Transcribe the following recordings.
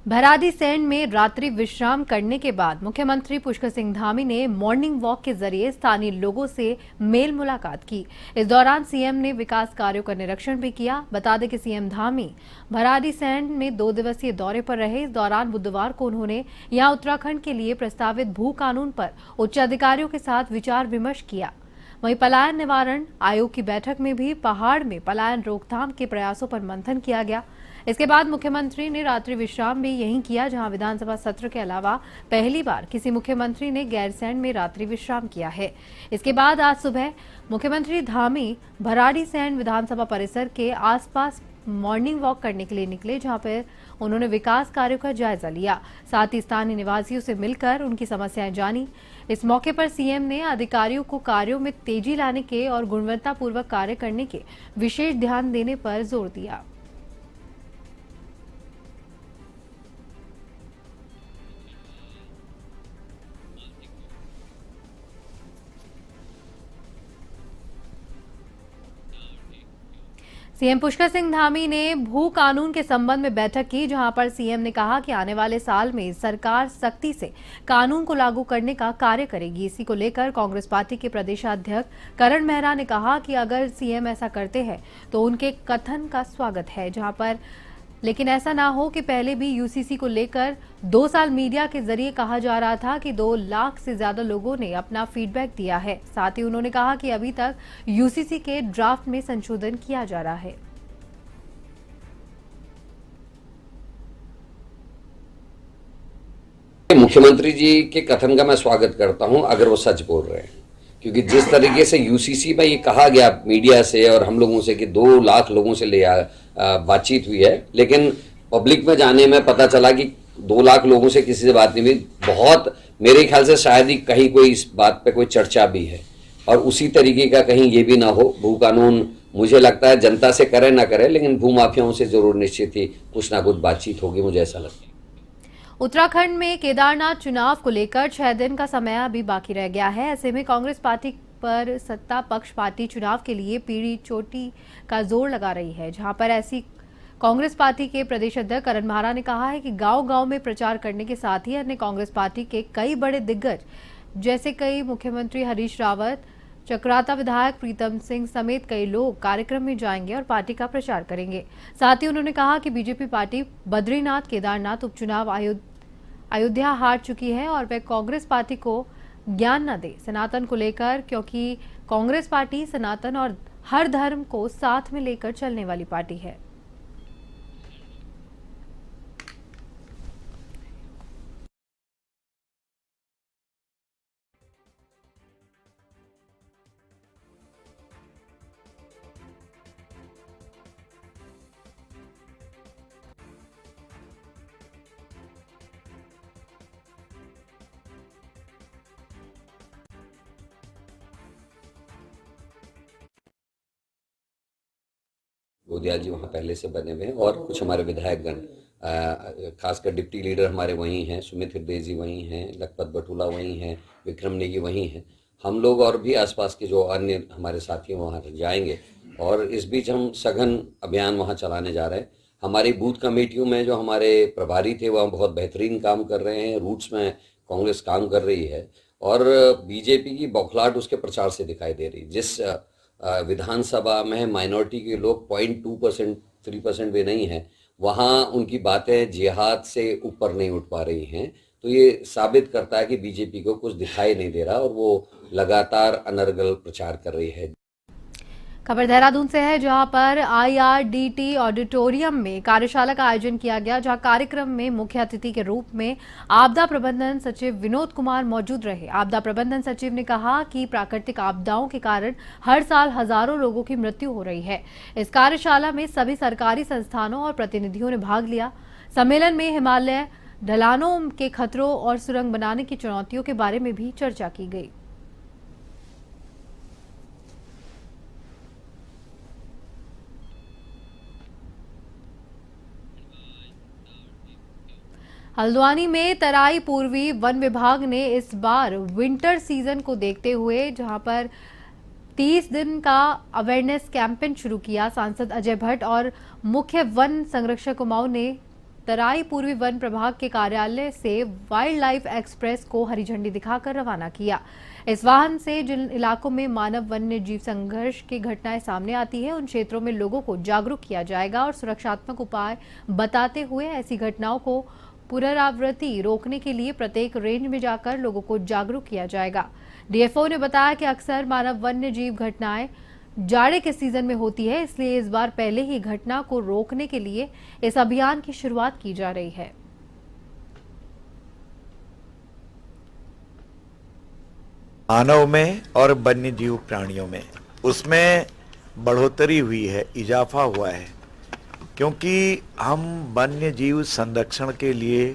भराड़ीसैंण में रात्रि विश्राम करने के बाद मुख्यमंत्री पुष्कर सिंह धामी ने मॉर्निंग वॉक के जरिए स्थानीय लोगों से मेल मुलाकात की। इस दौरान सीएम ने विकास कार्यों का निरीक्षण भी किया। बता दें कि सीएम धामी भराड़ीसैंण में 2 दिवसीय दौरे पर रहे। इस दौरान बुधवार को उन्होंने यहां उत्तराखंड के लिए प्रस्तावित भू कानून पर उच्च अधिकारियों के साथ विचार विमर्श किया। वहीं पलायन निवारण आयोग की बैठक में भी पहाड़ में पलायन रोकथाम के प्रयासों पर मंथन किया गया। इसके बाद मुख्यमंत्री ने रात्रि विश्राम भी यहीं किया, जहां विधानसभा सत्र के अलावा पहली बार किसी मुख्यमंत्री ने गैरसैंण में रात्रि विश्राम किया है। इसके बाद आज सुबह मुख्यमंत्री धामी भराड़ीसैंण विधानसभा परिसर के आसपास मॉर्निंग वॉक करने के लिए निकले, जहां पर उन्होंने विकास कार्यों का जायजा लिया। साथ ही स्थानीय निवासियों से मिलकर उनकी समस्याएं जानी। इस मौके पर सीएम ने अधिकारियों को कार्यों में तेजी लाने के और गुणवत्तापूर्वक कार्य करने के विशेष ध्यान देने पर जोर दिया। सीएम पुष्कर सिंह धामी ने भू कानून के संबंध में बैठक की, जहां पर सीएम ने कहा कि आने वाले साल में सरकार सख्ती से कानून को लागू करने का कार्य करेगी। इसी को लेकर कांग्रेस पार्टी के प्रदेशाध्यक्ष करण मेहरा ने कहा कि अगर सीएम ऐसा करते हैं तो उनके कथन का स्वागत है, जहां पर लेकिन ऐसा ना हो कि पहले भी यूसीसी को लेकर 2 साल मीडिया के जरिए कहा जा रहा था कि 2 लाख से ज्यादा लोगों ने अपना फीडबैक दिया है। साथ ही उन्होंने कहा कि अभी तक यूसीसी के ड्राफ्ट में संशोधन किया जा रहा है। मुख्यमंत्री जी के कथन का मैं स्वागत करता हूं अगर वो सच बोल रहे हैं, क्योंकि जिस तरीके से यूसीसी में ये कहा गया मीडिया से और हम लोगों से कि 2 लाख लोगों से बातचीत हुई है, लेकिन पब्लिक में जाने में पता चला कि 2 लाख लोगों से किसी से बात नहीं हुई। बहुत मेरे ख्याल से शायद ही कहीं कोई इस बात पे कोई चर्चा भी है, और उसी तरीके का कहीं ये भी ना हो। भू कानून मुझे लगता है जनता से करे ना करे, लेकिन भू माफियाओं से जरूर निश्चित ही कुछ ना कुछ बातचीत होगी, मुझे ऐसा लगता है। उत्तराखंड में केदारनाथ चुनाव को लेकर 6 दिन का समय अभी बाकी रह गया है। ऐसे में कांग्रेस पार्टी पर सत्ता पक्ष पार्टी चुनाव के लिए पीढ़ी चोटी का जोर लगा रही है, जहां पर ऐसी कांग्रेस पार्टी के प्रदेश अध्यक्ष करण मेहरा ने कहा है कि गांव-गांव में प्रचार करने के साथ ही अन्य कांग्रेस पार्टी के कई बड़े दिग्गज जैसे कई मुख्यमंत्री हरीश रावत, चक्राता विधायक प्रीतम सिंह समेत कई लोग कार्यक्रम में जाएंगे और पार्टी का प्रचार करेंगे। साथ ही उन्होंने कहा कि बीजेपी पार्टी बद्रीनाथ केदारनाथ उपचुनाव अयोध्या हार चुकी है और वह कांग्रेस पार्टी को ज्ञान न दे सनातन को लेकर, क्योंकि कांग्रेस पार्टी सनातन और हर धर्म को साथ में लेकर चलने वाली पार्टी है। गोदियाल जी वहाँ पहले से बने हुए हैं और कुछ हमारे विधायकगण, खासकर डिप्टी लीडर हमारे वहीं हैं, सुमित हृदय जी वहीं हैं, लखपत बटुला वहीं हैं, विक्रम नेगी वहीं हैं। हम लोग और भी आसपास के जो अन्य हमारे साथी वहाँ जाएंगे और इस बीच हम सघन अभियान वहाँ चलाने जा रहे हैं। हमारी बूथ कमेटियों में जो हमारे प्रभारी थे वह बहुत बेहतरीन काम कर रहे हैं। रूट्स में कांग्रेस काम कर रही है और बीजेपी की बौखलाहट उसके प्रचार से दिखाई दे रही। जिस विधानसभा में माइनॉरिटी के लोग 0.2% 3% भी नहीं है, वहाँ उनकी बातें जिहाद से ऊपर नहीं उठ पा रही हैं। तो ये साबित करता है कि बीजेपी को कुछ दिखाई नहीं दे रहा और वो लगातार अनर्गल प्रचार कर रही है। खबर देहरादून से है, जहां पर आईआरडीटी ऑडिटोरियम में कार्यशाला का आयोजन किया गया, जहां कार्यक्रम में मुख्य अतिथि के रूप में आपदा प्रबंधन सचिव विनोद कुमार मौजूद रहे। आपदा प्रबंधन सचिव ने कहा कि प्राकृतिक आपदाओं के कारण हर साल हजारों लोगों की मृत्यु हो रही है। इस कार्यशाला में सभी सरकारी संस्थानों और प्रतिनिधियों ने भाग लिया। सम्मेलन में हिमालय ढलानों के खतरों और सुरंग बनाने की चुनौतियों के बारे में भी चर्चा की गई। हल्द्वानी में तराई पूर्वी वन विभाग ने इस बार विंटर सीजन को देखते हुए जहां पर 30 दिन का अवेयरनेस कैंपेन शुरू किया। सांसद अजय भट्ट और मुख्य वन संरक्षक कुमाऊं ने तराई पूर्वी वन प्रभाग के कार्यालय से वाइल्ड लाइफ एक्सप्रेस को हरी झंडी दिखाकर रवाना किया। इस वाहन से जिन इलाकों में मानव वन्य जीव संघर्ष की घटनाएं सामने आती है, उन क्षेत्रों में लोगों को जागरूक किया जाएगा और सुरक्षात्मक उपाय बताते हुए ऐसी घटनाओं को पुनरावृत्ति रोकने के लिए प्रत्येक रेंज में जाकर लोगों को जागरूक किया जाएगा। डीएफओ ने बताया कि अक्सर मानव वन्य जीव घटनाएं जाड़े के सीजन में होती है, इसलिए इस बार पहले ही घटना को रोकने के लिए इस अभियान की शुरुआत की जा रही है। मानव में और वन्य जीव प्राणियों में उसमें बढ़ोतरी हुई है, इजाफा हुआ है, क्योंकि हम वन्य जीव संरक्षण के लिए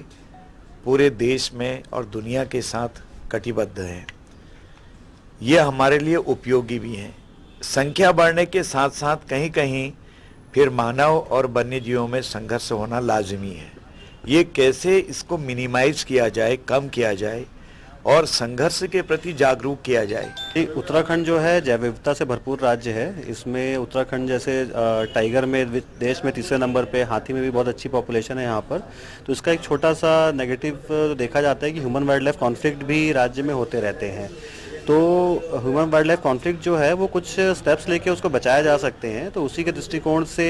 पूरे देश में और दुनिया के साथ कटिबद्ध हैं। ये हमारे लिए उपयोगी भी हैं। संख्या बढ़ने के साथ साथ कहीं कहीं फिर मानव और वन्य जीवों में संघर्ष होना लाजमी है। ये कैसे इसको मिनिमाइज किया जाए, कम किया जाए और संघर्ष के प्रति जागरूक किया जाए। उत्तराखंड जो है जैव विविधता से भरपूर राज्य है। इसमें उत्तराखंड जैसे टाइगर में देश में तीसरे नंबर पे, हाथी में भी बहुत अच्छी पॉपुलेशन है यहाँ पर। तो इसका एक छोटा सा नेगेटिव देखा जाता है कि ह्यूमन वाइल्ड लाइफ कॉन्फ्लिक्ट भी राज्य में होते रहते हैं। तो ह्यूमन वाइल्ड लाइफ कॉन्फ्लिक्ट जो है वो कुछ स्टेप्स लेके उसको बचाया जा सकते हैं। तो उसी के दृष्टिकोण से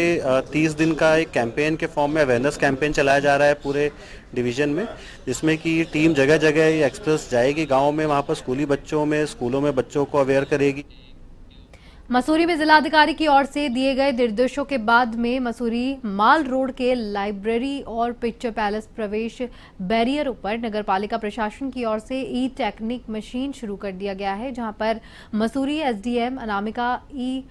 30 दिन का एक कैंपेन के फॉर्म में अवेयरनेस कैंपेन चलाया जा रहा है पूरे डिवीजन में, जिसमें कि टीम जगह जगह ये एक्सप्रेस जाएगी गाँव में, वहाँ पर स्कूलों में बच्चों को अवेयर करेगी। मसूरी में जिलाधिकारी की ओर से दिए गए निर्देशों के बाद में मसूरी माल रोड के लाइब्रेरी और पिक्चर पैलेस प्रवेश बैरियरों पर नगरपालिका प्रशासन की ओर से ई टेक्निक मशीन शुरू कर दिया गया है, जहां पर मसूरी एसडीएम अनामिका ई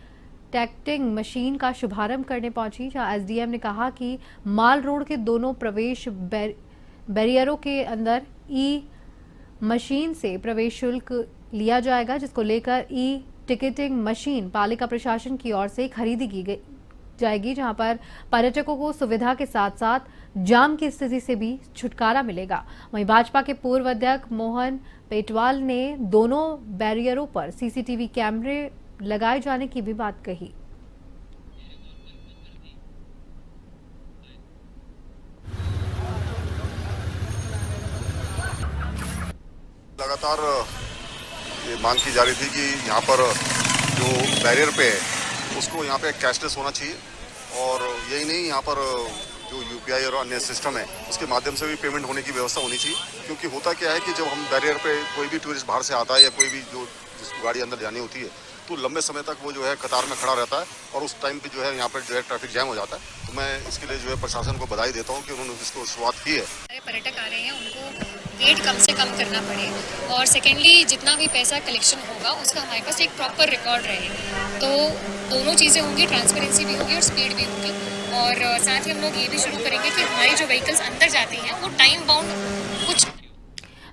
टेक्टिंग मशीन का शुभारंभ करने पहुंची, जहां एसडीएम ने कहा कि माल रोड के दोनों प्रवेश बैरियरों के अंदर ई मशीन से प्रवेश शुल्क लिया जाएगा, जिसको लेकर ई टिकटिंग मशीन पालिका प्रशासन की ओर से खरीदी की जाएगी, जहां पर पर्यटकों को सुविधा के साथ साथ जाम की स्थिति से भी छुटकारा मिलेगा। वहीं भाजपा के पूर्व अध्यक्ष मोहन पेटवाल ने दोनों बैरियरों पर सीसीटीवी कैमरे लगाए जाने की भी बात कही। लगातार ये मांग की जा रही थी कि यहाँ पर जो बैरियर पे है उसको यहाँ पे कैशलेस होना चाहिए, और यही नहीं, यहाँ पर जो यूपीआई और अन्य सिस्टम है उसके माध्यम से भी पेमेंट होने की व्यवस्था होनी चाहिए। क्योंकि होता क्या है कि जब हम बैरियर पे कोई भी टूरिस्ट बाहर से आता है या कोई भी जो जिसको गाड़ी अंदर जानी होती है तो लंबे समय तक वो जो है कतार में खड़ा रहता है, और उस टाइम पे जो है यहाँ पर जो है ट्रैफिक जैम हो जाता है। तो मैं इसके लिए जो है प्रशासन को बधाई देता हूँ कि उन्होंने इसको शुरुआत की है। पर्यटक आ रहे हैं, उनको वेट कम से कम करना पड़े, और सेकेंडली जितना भी पैसा कलेक्शन होगा उसका हमारे पास एक प्रॉपर रिकॉर्ड रहे। तो दोनों चीज़ें होंगी, ट्रांसपेरेंसी भी होगी और स्पीड भी होगी। और साथ ही हम लोग ये भी शुरू करेंगे कि हमारी जो व्हीकल्स अंदर जाती हैं वो टाइम बाउंड कुछ।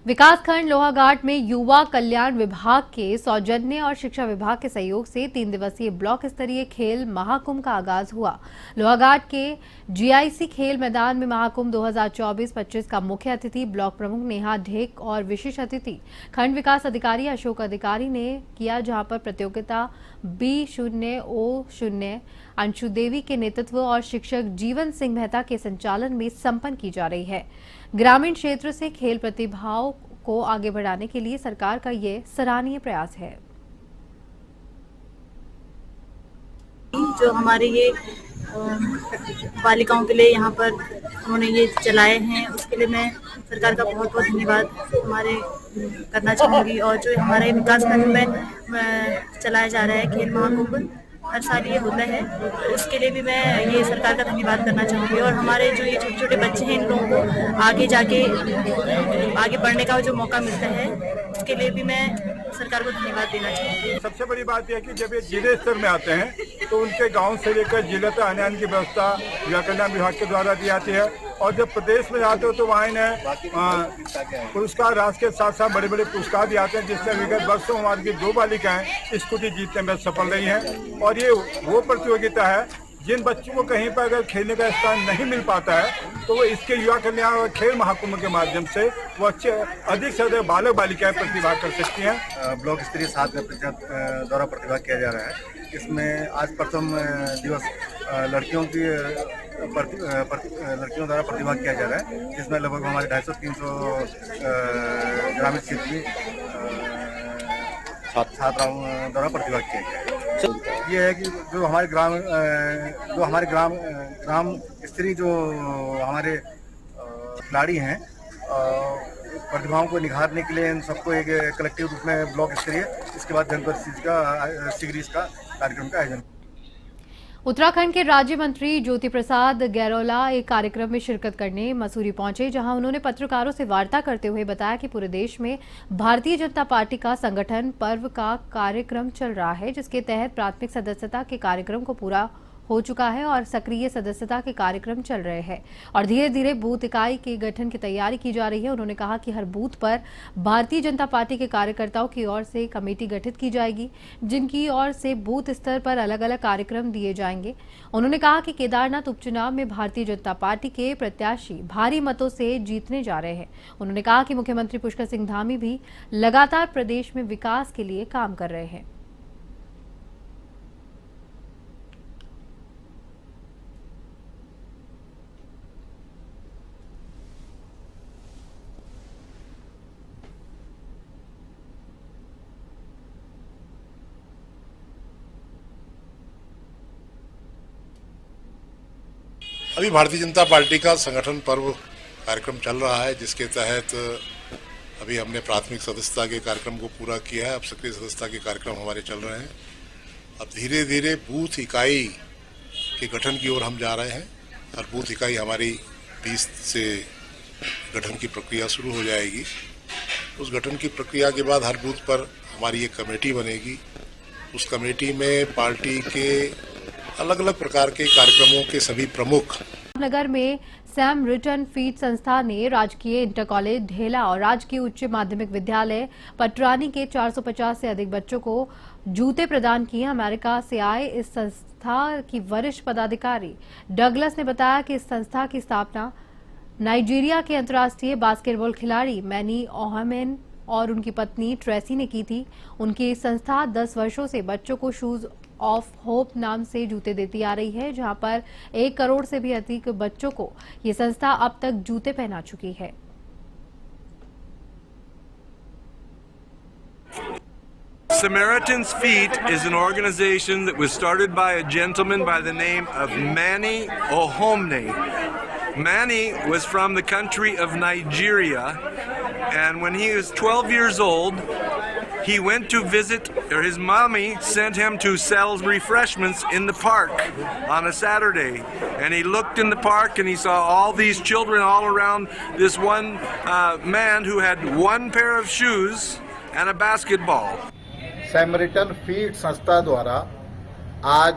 विकासखंड लोहाघाट में युवा कल्याण विभाग के सौजन्य और शिक्षा विभाग के सहयोग से 3 दिवसीय ब्लॉक स्तरीय खेल महाकुंभ का आगाज हुआ। लोहाघाट के जीआईसी खेल मैदान में महाकुंभ 2024-25 का मुख्य अतिथि ब्लॉक प्रमुख नेहा ढेक और विशेष अतिथि खंड विकास अधिकारी अशोक अधिकारी ने किया, जहां पर प्रतियोगिता B0O0 अंशु देवी के नेतृत्व और शिक्षक जीवन सिंह मेहता के संचालन में संपन्न की जा रही है। ग्रामीण क्षेत्र से खेल प्रतिभाओं को आगे बढ़ाने के लिए सरकार का ये सराहनीय प्रयास है। जो हमारे ये बालिकाओं के लिए यहाँ पर उन्होंने ये चलाए हैं, उसके लिए मैं सरकार का बहुत बहुत धन्यवाद हमारे करना चाहूँगी। और जो हमारे विकासखंड में चलाया जा रहा है खेल महाकुंभ, हर साल ये होता है, तो उसके लिए भी मैं ये सरकार का धन्यवाद करना चाहूँगी। और हमारे जो ये छोटे छोटे बच्चे हैं, इन लोगों को आगे जाके आगे बढ़ने का जो मौका मिलता है, उसके लिए भी मैं सरकार को धन्यवाद देना चाहूँगी। सबसे बड़ी बात यह है कि जब ये जिले स्तर में आते हैं तो उनके गांव से लेकर जिले तक आने की व्यवस्था युवा कल्याण विभाग के द्वारा दी जाती है। और जब प्रदेश में जाते हो तो वहाँ इन्हें पुरस्कार राशि के साथ साथ बड़े बड़े पुरस्कार दिए जाते हैं, जिससे विगत वर्षों हमारी की 2 बालिकाएं स्कूटी जीतने में सफल रही हैं। और ये वो प्रतियोगिता है जिन बच्चों को कहीं पर अगर खेलने का स्थान नहीं मिल पाता है तो वो इसके युवा कल्याण और खेल महाकुंभ के माध्यम से वो अधिक से अधिक बालक बालिकाएं प्रतिभा कर सकती हैं। ब्लॉक स्तरीय 7 द्वारा प्रतिभा किया जा रहा है। इसमें आज प्रथम दिवस लड़कियों की लड़कियों द्वारा प्रतिभाग किया जा रहा है, जिसमें लगभग हमारे 250-300 ग्रामीण क्षेत्र में छात्राओं द्वारा प्रतिभाग किया गया है। ये है कि जो हमारे ग्राम स्तरीय जो हमारे खिलाड़ी हैं, प्रतिभाओं को निखारने के लिए इन सबको एक कलेक्टिव रूप में ब्लॉक स्तरीय, इसके बाद जनपद शीघ्र इसका कार्यक्रम का आयोजन। उत्तराखंड के राज्य मंत्री ज्योति प्रसाद गैरोला एक कार्यक्रम में शिरकत करने मसूरी पहुंचे, जहां उन्होंने पत्रकारों से वार्ता करते हुए बताया कि पूरे देश में भारतीय जनता पार्टी का संगठन पर्व का कार्यक्रम चल रहा है, जिसके तहत प्राथमिक सदस्यता के कार्यक्रम को पूरा हो चुका है और सक्रिय सदस्यता के कार्यक्रम चल रहे हैं और धीरे धीरे बूथ इकाई के गठन की तैयारी की जा रही है। उन्होंने कहा कि हर बूथ पर भारतीय जनता पार्टी के कार्यकर्ताओं की ओर से कमेटी गठित की जाएगी, जिनकी ओर से बूथ स्तर पर अलग अलग कार्यक्रम दिए जाएंगे। उन्होंने कहा कि केदारनाथ उपचुनाव में भारतीय जनता पार्टी के प्रत्याशी भारी मतों से जीतने जा रहे हैं। उन्होंने कहा कि मुख्यमंत्री पुष्कर सिंह धामी भी लगातार प्रदेश में विकास के लिए काम कर रहे हैं। अभी भारतीय जनता पार्टी का संगठन पर्व कार्यक्रम चल रहा है, जिसके तहत अभी हमने प्राथमिक सदस्यता के कार्यक्रम को पूरा किया है। अब सक्रिय सदस्यता के कार्यक्रम हमारे चल रहे हैं। अब धीरे धीरे बूथ इकाई के गठन की ओर हम जा रहे हैं। हर बूथ इकाई हमारी 20 से गठन की प्रक्रिया शुरू हो जाएगी। उस गठन की प्रक्रिया के बाद हर बूथ पर हमारी एक कमेटी बनेगी। उस कमेटी में पार्टी के अलग अलग प्रकार के कार्यक्रमों के सभी प्रमुख। नगर में सैम रिटर्न फीड संस्था ने राजकीय इंटर कॉलेज ढेला और राजकीय उच्च माध्यमिक विद्यालय पटरानी के 450 से अधिक बच्चों को जूते प्रदान किए। अमेरिका से आए इस संस्था की वरिष्ठ पदाधिकारी डगलस ने बताया कि इस संस्था की स्थापना नाइजीरिया के अंतर्राष्ट्रीय बास्केटबॉल खिलाड़ी मैनी ओहामेन और उनकी पत्नी ट्रेसी ने की थी। उनकी संस्था 10 वर्षों से बच्चों को शूज ऑफ होप नाम से जूते देती आ रही है, जहां पर 1 करोड़ से भी अधिक बच्चों को ये संस्था अब तक जूते पहना चुकी है। Samaritan's Feet is an organization that was started by a gentleman by the name of Manny Ohomne. Manny was from the country of Nigeria, and when he was 12 years old, he went to visit, or his mommy sent him to sell refreshments in the park on a Saturday. And he looked in the park and he saw all these children all around this one man who had one pair of shoes and a basketball. Samaritan Feet संस्था द्वारा आज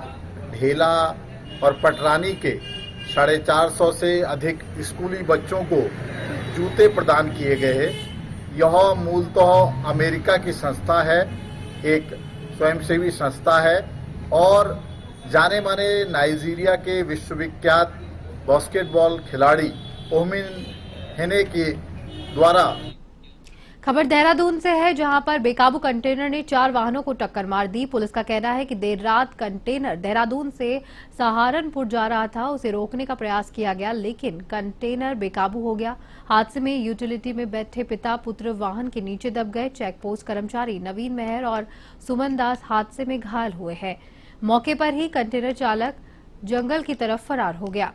ढेला और पटरानी के 450 से अधिक स्कूली बच्चों को जूते प्रदान किए गए हैं। यह मूलतः अमेरिका की संस्था है, एक स्वयंसेवी संस्था है और जाने माने नाइजीरिया के विश्वविख्यात बास्केटबॉल खिलाड़ी ओहमिन हेने के द्वारा। खबर देहरादून से है, जहां पर बेकाबू कंटेनर ने 4 वाहनों को टक्कर मार दी। पुलिस का कहना है कि देर रात कंटेनर देहरादून से सहारनपुर जा रहा था। उसे रोकने का प्रयास किया गया, लेकिन कंटेनर बेकाबू हो गया। हादसे में यूटिलिटी में बैठे पिता पुत्र वाहन के नीचे दब गए। चेक पोस्ट कर्मचारी नवीन मेहर और सुमन दास हादसे में घायल हुए हैं। मौके पर ही कंटेनर चालक जंगल की तरफ फरार हो गया।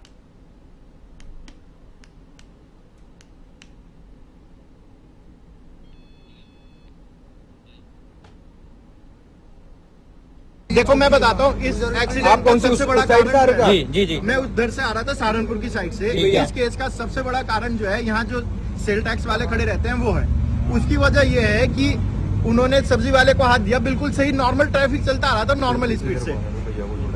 देखो मैं बताता हूँ इस एक्सीडेंट का सबसे बड़ा कारण जी मैं उधर से आ रहा था सहारनपुर की साइड से। इस केस का सबसे बड़ा कारण जो है, यहाँ जो सेल टैक्स वाले खड़े रहते हैं वो है। उसकी वजह ये है कि उन्होंने सब्जी वाले को हाथ दिया, बिल्कुल सही नॉर्मल ट्रैफिक चलता आ रहा था नॉर्मल स्पीड से।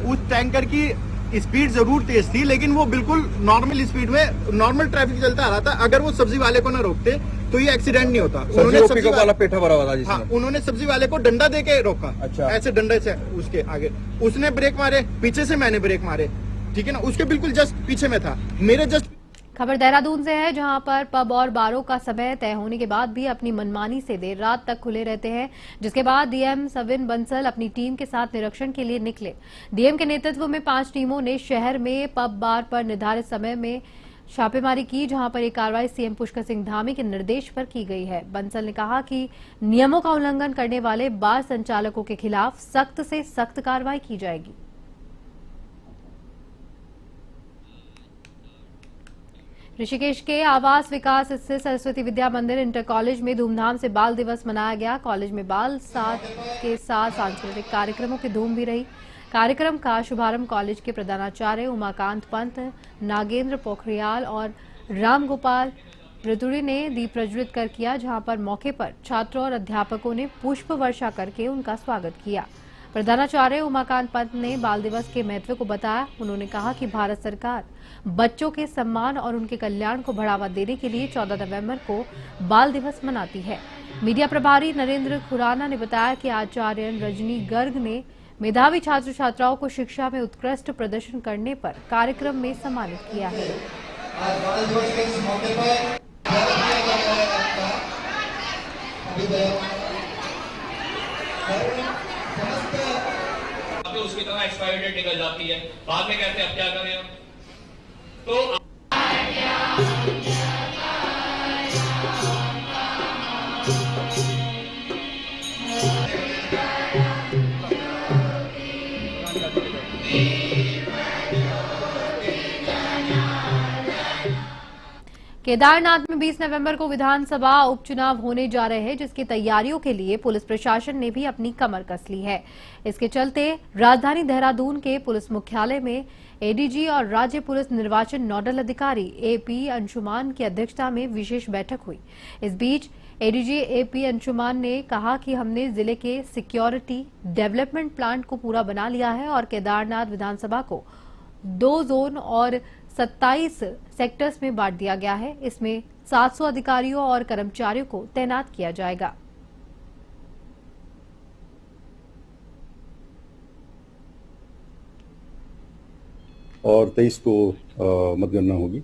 उस टैंकर की स्पीड जरूर तेज थी, लेकिन वो बिल्कुल नॉर्मल स्पीड में नॉर्मल ट्रैफिक चलता आ रहा था। अगर वो सब्जी वाले को ना रोकते तो ये एक्सीडेंट नहीं होता। उन्होंने सब्जी वाला पेठा भरा हुआ था, हाँ, उन्होंने सब्जी वाले को डंडा दे के रोका। अच्छा। ऐसे डंडे से उसके आगे उसने ब्रेक मारे, पीछे से मैंने ब्रेक मारे, ठीक है ना। उसके बिल्कुल जस्ट पीछे में था, मेरे जस्ट खबर देहरादून से है, जहां पर पब और बारों का समय तय होने के बाद भी अपनी मनमानी से देर रात तक खुले रहते हैं, जिसके बाद डीएम सविन बंसल अपनी टीम के साथ निरीक्षण के लिए निकले। डीएम के नेतृत्व में 5 टीमों ने शहर में पब बार पर निर्धारित समय में छापेमारी की, जहां पर एक कार्रवाई सीएम पुष्कर सिंह धामी के निर्देश पर की गई है। बंसल ने कहा कि नियमों का उल्लंघन करने वाले बार संचालकों के खिलाफ सख्त से सख्त कार्रवाई की जाएगी। ऋषिकेश के आवास विकास स्थित सरस्वती विद्या मंदिर इंटर कॉलेज में धूमधाम से बाल दिवस मनाया गया। कॉलेज में बाल के साथ सांस्कृतिक कार्यक्रमों की धूम भी रही। कार्यक्रम का शुभारंभ कॉलेज के प्रधानाचार्य उमाकांत पंत, नागेंद्र पोखरियाल और राम गोपाल ऋतुड़ी ने दीप प्रज्वलित कर किया, जहां पर मौके पर छात्रों और अध्यापकों ने पुष्प वर्षा करके उनका स्वागत किया। प्रधानाचार्य उमाकांत पंत ने बाल दिवस के महत्व को बताया। उन्होंने कहा कि भारत सरकार बच्चों के सम्मान और उनके कल्याण को बढ़ावा देने के लिए 14 नवंबर को बाल दिवस मनाती है। मीडिया प्रभारी नरेंद्र खुराना ने बताया कि आचार्य रजनी गर्ग ने मेधावी छात्र छात्राओं को शिक्षा में उत्कृष्ट प्रदर्शन करने पर कार्यक्रम में सम्मानित किया है। उसकी तरह एक्सपायरी डेट निकल जाती है, बाद में कहते हैं अब क्या करें हम। तो केदारनाथ में 20 नवंबर को विधानसभा उपचुनाव होने जा रहे हैं, जिसकी तैयारियों के लिए पुलिस प्रशासन ने भी अपनी कमर कस ली है। इसके चलते राजधानी देहरादून के पुलिस मुख्यालय में एडीजी और राज्य पुलिस निर्वाचन नोडल अधिकारी एपी अंशुमान की अध्यक्षता में विशेष बैठक हुई। इस बीच एडीजी एपी अंशुमान ने कहा कि हमने जिले के सिक्योरिटी डेवलपमेंट प्लान को पूरा बना लिया है और केदारनाथ विधानसभा को 2 जोन और 27 सेक्टर्स में बांट दिया गया है। इसमें 700 अधिकारियों और कर्मचारियों को तैनात किया जाएगा। और 23 को मतगणना होगी,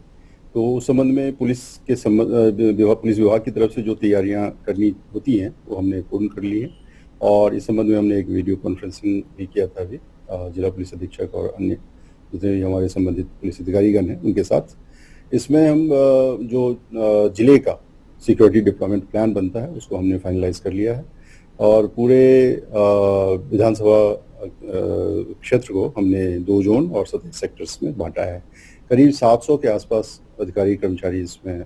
तो उस संबंध में पुलिस विभाग की तरफ से जो तैयारियां करनी होती हैं वो हमने पूर्ण कर ली हैं। और इस संबंध में हमने एक वीडियो कॉन्फ्रेंसिंग भी किया था अभी जिला पुलिस अधीक्षक और अन्य जितने हमारे संबंधित पुलिस अधिकारीगण हैं उनके साथ। इसमें हम जो जिले का सिक्योरिटी डिप्लॉयमेंट प्लान बनता है उसको हमने फाइनलाइज कर लिया है और पूरे विधानसभा क्षेत्र को हमने 2 जोन और 27 सेक्टर्स में बांटा है। करीब 700 के आसपास अधिकारी कर्मचारी इसमें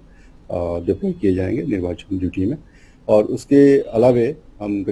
डिप्लॉय किए जाएंगे निर्वाचन ड्यूटी में। और उसके अलावे हम